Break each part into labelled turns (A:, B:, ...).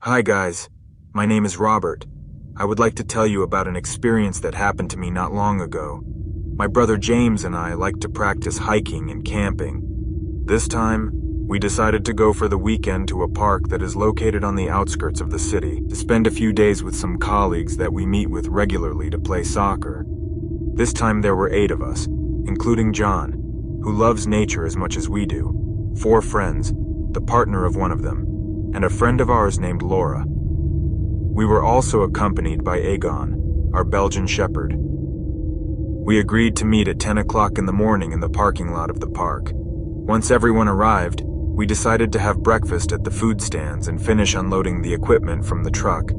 A: Hi guys, my name is Robert. I would like to tell you about an experience that happened to me not long ago. My brother James and I like to practice hiking and camping. This time, we decided to go for the weekend to a park that is located on the outskirts of the city to spend a few days with some colleagues that we meet with regularly to play soccer. This time there were 8 of us, including John, who loves nature as much as we do, 4 friends, the partner of one of them, and a friend of ours named Laura. We were also accompanied by Aegon, our Belgian shepherd. We agreed to meet at 10 o'clock in the morning in the parking lot of the park. Once everyone arrived, we decided to have breakfast at the food stands and finish unloading the equipment from the truck,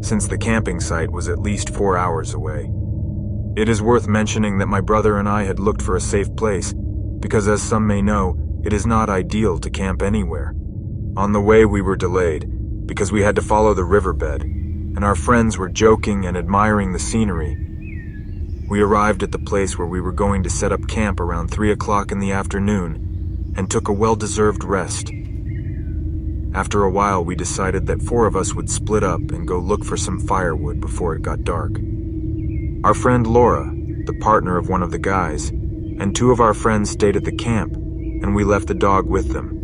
A: since the camping site was at least 4 hours away. It is worth mentioning that my brother and I had looked for a safe place, because as some may know, it is not ideal to camp anywhere. On the way we were delayed, because we had to follow the riverbed, and our friends were joking and admiring the scenery. We arrived at the place where we were going to set up camp around 3 o'clock in the afternoon, and took a well-deserved rest. After a while we decided that 4 of us would split up and go look for some firewood before it got dark. Our friend Laura, the partner of one of the guys, and 2 of our friends stayed at the camp, and we left the dog with them.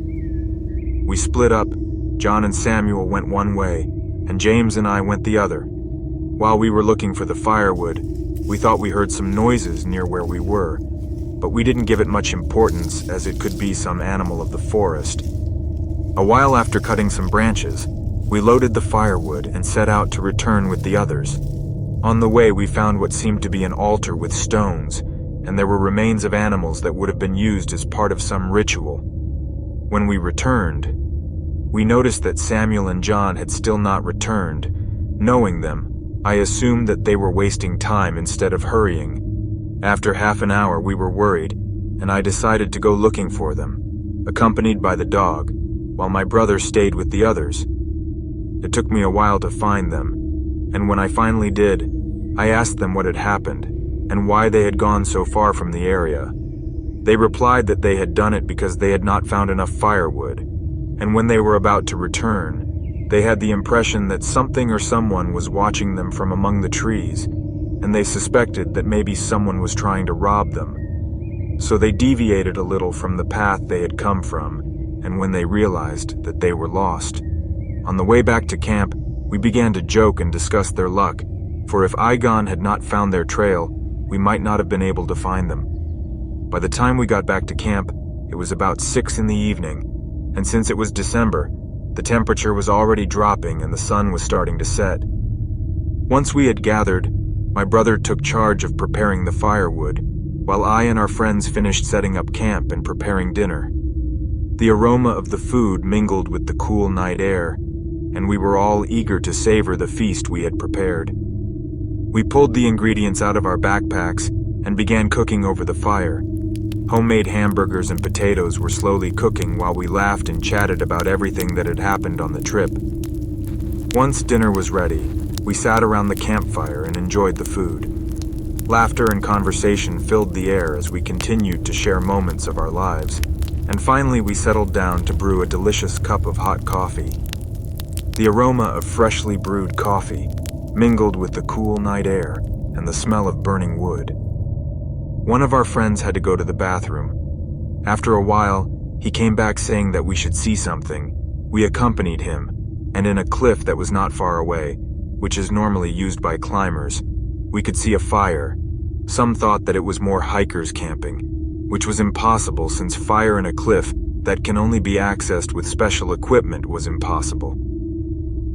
A: We split up. John and Samuel went one way, and James and I went the other. While we were looking for the firewood, we thought we heard some noises near where we were, but we didn't give it much importance as it could be some animal of the forest. A while after cutting some branches, we loaded the firewood and set out to return with the others. On the way we found what seemed to be an altar with stones, and there were remains of animals that would have been used as part of some ritual. When we returned, we noticed that Samuel and John had still not returned. Knowing them, I assumed that they were wasting time instead of hurrying. After half an hour we were worried, and I decided to go looking for them, accompanied by the dog, while my brother stayed with the others. It took me a while to find them, and when I finally did, I asked them what had happened, and why they had gone so far from the area. They replied that they had done it because they had not found enough firewood, and when they were about to return, they had the impression that something or someone was watching them from among the trees, and they suspected that maybe someone was trying to rob them. So they deviated a little from the path they had come from, and when they realized that they were lost. On the way back to camp, we began to joke and discuss their luck, for if Aegon had not found their trail, we might not have been able to find them. By the time we got back to camp, it was about 6 in the evening, and since it was December, the temperature was already dropping and the sun was starting to set. Once we had gathered, my brother took charge of preparing the firewood, while I and our friends finished setting up camp and preparing dinner. The aroma of the food mingled with the cool night air, and we were all eager to savor the feast we had prepared. We pulled the ingredients out of our backpacks and began cooking over the fire. Homemade hamburgers and potatoes were slowly cooking while we laughed and chatted about everything that had happened on the trip. Once dinner was ready, we sat around the campfire and enjoyed the food. Laughter and conversation filled the air as we continued to share moments of our lives, and finally we settled down to brew a delicious cup of hot coffee. The aroma of freshly brewed coffee mingled with the cool night air and the smell of burning wood. One of our friends had to go to the bathroom. After a while, he came back saying that we should see something. We accompanied him, and in a cliff that was not far away, which is normally used by climbers, we could see a fire. Some thought that it was more hikers camping, which was impossible since fire in a cliff that can only be accessed with special equipment was impossible.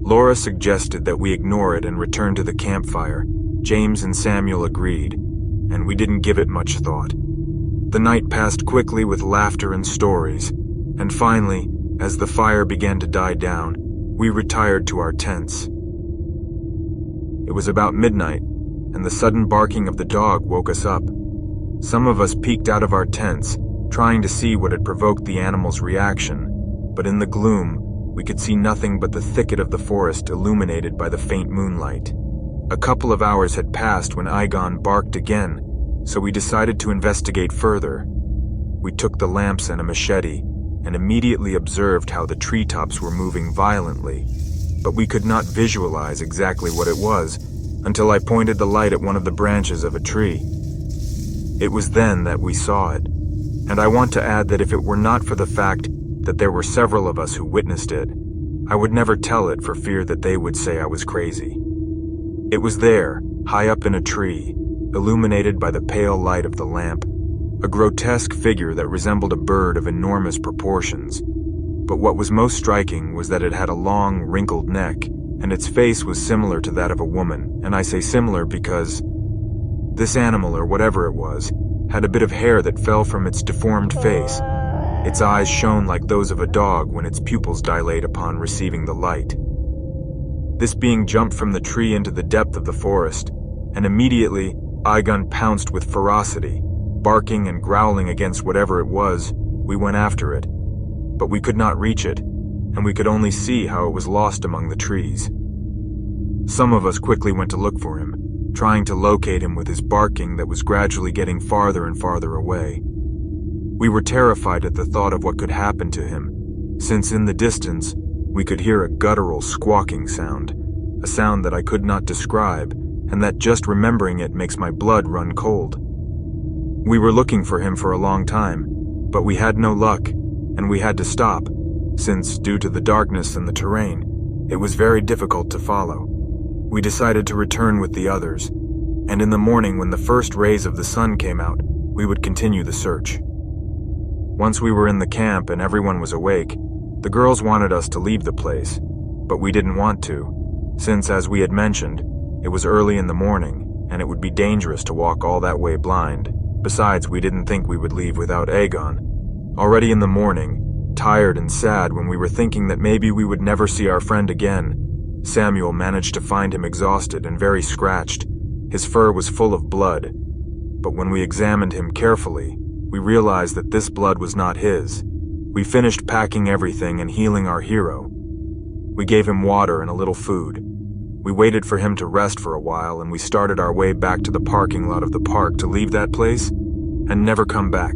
A: Laura suggested that we ignore it and return to the campfire. James and Samuel agreed, and we didn't give it much thought. The night passed quickly with laughter and stories, and finally, as the fire began to die down, we retired to our tents. It was about midnight, and the sudden barking of the dog woke us up. Some of us peeked out of our tents, trying to see what had provoked the animal's reaction, but in the gloom, we could see nothing but the thicket of the forest illuminated by the faint moonlight. A couple of hours had passed when Aegon barked again, so we decided to investigate further. We took the lamps and a machete, and immediately observed how the treetops were moving violently. but we could not visualize exactly what it was until I pointed the light at one of the branches of a tree. It was then that we saw it, and I want to add that if it were not for the fact that there were several of us who witnessed it, I would never tell it for fear that they would say I was crazy. It was there, high up in a tree, illuminated by the pale light of the lamp, a grotesque figure that resembled a bird of enormous proportions. But what was most striking was that it had a long, wrinkled neck, and its face was similar to that of a woman, and I say similar because this animal, or whatever it was, had a bit of hair that fell from its deformed face. Its eyes shone like those of a dog when its pupils dilate upon receiving the light. This being jumped from the tree into the depth of the forest, and immediately Igun pounced with ferocity, barking and growling against whatever it was. We went after it, but we could not reach it, and we could only see how it was lost among the trees. Some of us quickly went to look for him, trying to locate him with his barking that was gradually getting farther and farther away. We were terrified at the thought of what could happen to him, since in the distance we could hear a guttural squawking sound, a sound that I could not describe, and that just remembering it makes my blood run cold. We were looking for him for a long time, but we had no luck, and we had to stop, since, due to the darkness and the terrain, it was very difficult to follow. We decided to return with the others, and in the morning when the first rays of the sun came out, we would continue the search. Once we were in the camp and everyone was awake, the girls wanted us to leave the place, but we didn't want to, since, as we had mentioned, it was early in the morning, and it would be dangerous to walk all that way blind. Besides, we didn't think we would leave without Aegon. Already in the morning, tired and sad when we were thinking that maybe we would never see our friend again, Samuel managed to find him exhausted and very scratched. His fur was full of blood, but when we examined him carefully, we realized that this blood was not his. We finished packing everything and healing our hero. We gave him water and a little food. We waited for him to rest for a while, and we started our way back to the parking lot of the park to leave that place and never come back.